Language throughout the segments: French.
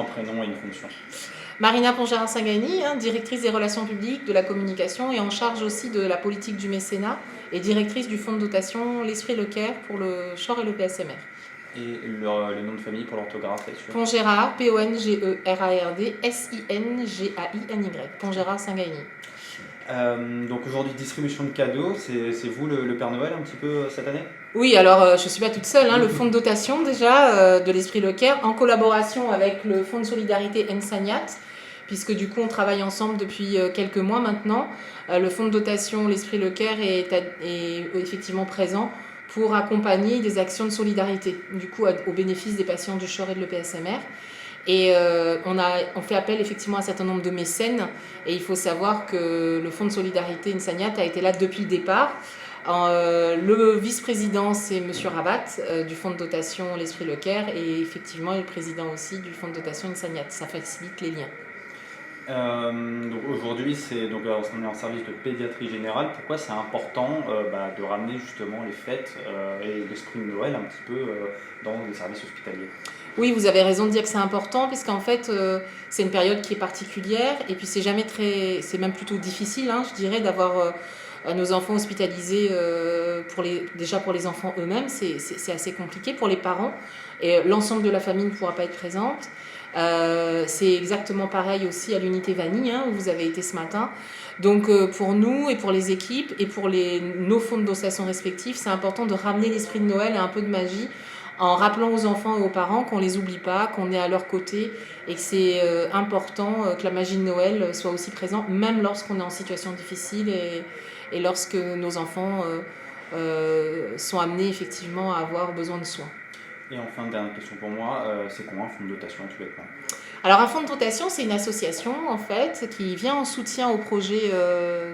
prénom et une fonction. Marina Pongérat-Singani, directrice des relations publiques, de la communication et en charge aussi de la politique du mécénat et directrice du fonds de dotation L'Esprit Leclerc pour le Chor et le PSMR. Et le nom de famille pour l'orthographe là-dessus? Pongérat, P-O-N-G-E-R-A-R-D, S-I-N-G-A-I-N-Y, Pongérat-Singani. Donc aujourd'hui, distribution de cadeaux, c'est vous le Père Noël un petit peu cette année? Oui, alors je ne suis pas toute seule, le fonds de dotation déjà de l'Esprit Leclerc, en collaboration avec le fonds de solidarité Ensagnat, puisque du coup on travaille ensemble depuis quelques mois maintenant. Le fonds de dotation l'Esprit Leclerc est effectivement présent pour accompagner des actions de solidarité, du coup au bénéfice des patients du Chor et de l'EPSMR. Et on fait appel effectivement à un certain nombre de mécènes, et il faut savoir que le fonds de solidarité Ensagnat a été là depuis le départ. Le vice-président, c'est M. Rabat du fonds de dotation L'Esprit Leclerc, et effectivement le président aussi du fonds de dotation Ensagnat. Ça facilite les liens. Donc aujourd'hui, on est en service de pédiatrie générale. Pourquoi c'est important de ramener justement les fêtes et l'esprit de Noël un petit peu dans les services hospitaliers? Oui, vous avez raison de dire que c'est important, puisqu'en fait, c'est une période qui est particulière, et puis c'est même plutôt difficile, je dirais, d'avoir nos enfants hospitalisés déjà pour les enfants eux-mêmes, c'est assez compliqué pour les parents, et l'ensemble de la famille ne pourra pas être présente. C'est exactement pareil aussi à l'unité Vanille, où vous avez été ce matin. Donc pour nous et pour les équipes et pour nos fonds de dotation respectifs, c'est important de ramener l'esprit de Noël et un peu de magie, en rappelant aux enfants et aux parents qu'on ne les oublie pas, qu'on est à leur côté, et que c'est important que la magie de Noël soit aussi présente, même lorsqu'on est en situation difficile et lorsque nos enfants sont amenés effectivement à avoir besoin de soins. Et enfin, dernière question pour moi, c'est quoi un fonds de dotation tout bêtement? Alors un fonds de dotation, c'est une association en fait qui vient en soutien au projet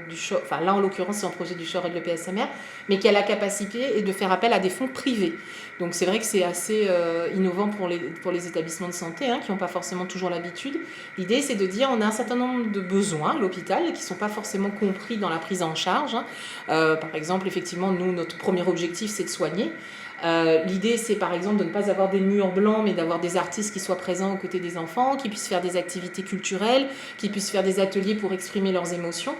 du Chor, enfin là en l'occurrence c'est un projet du Chor et de l'EPSMR, mais qui a la capacité de faire appel à des fonds privés. Donc c'est vrai que c'est assez innovant pour les établissements de santé qui n'ont pas forcément toujours l'habitude. L'idée c'est de dire on a un certain nombre de besoins à l'hôpital qui ne sont pas forcément compris dans la prise en charge. Par exemple, effectivement, nous, notre premier objectif c'est de soigner. L'idée c'est par exemple de ne pas avoir des murs blancs, mais d'avoir des artistes qui soient présents aux côtés des enfants, qui puissent faire des activités culturelles, qui puissent faire des ateliers pour exprimer leurs émotions.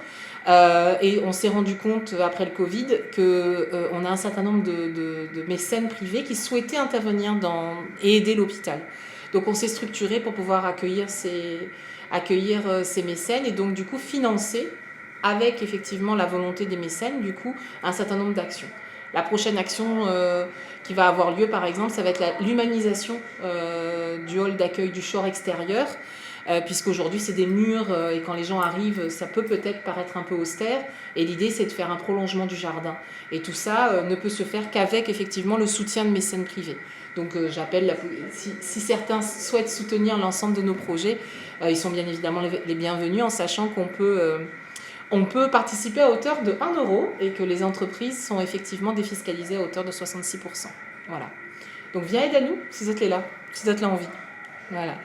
Et on s'est rendu compte après le Covid qu'on a un certain nombre de mécènes privés qui souhaitaient intervenir et aider l'hôpital. Donc on s'est structuré pour pouvoir accueillir ces mécènes, et donc du coup financer avec effectivement la volonté des mécènes du coup un certain nombre d'actions. La prochaine action qui va avoir lieu, par exemple, ça va être l'humanisation du hall d'accueil du Chor extérieur, puisqu'aujourd'hui c'est des murs et quand les gens arrivent, ça peut-être paraître un peu austère. Et l'idée c'est de faire un prolongement du jardin. Et tout ça ne peut se faire qu'avec effectivement le soutien de mécènes privés. Donc j'appelle, si certains souhaitent soutenir l'ensemble de nos projets, ils sont bien évidemment les bienvenus, en sachant qu'on peut participer à hauteur de 1 € et que les entreprises sont effectivement défiscalisées à hauteur de 66%. Voilà. Donc viens aider à nous si vous êtes là en vie. Voilà.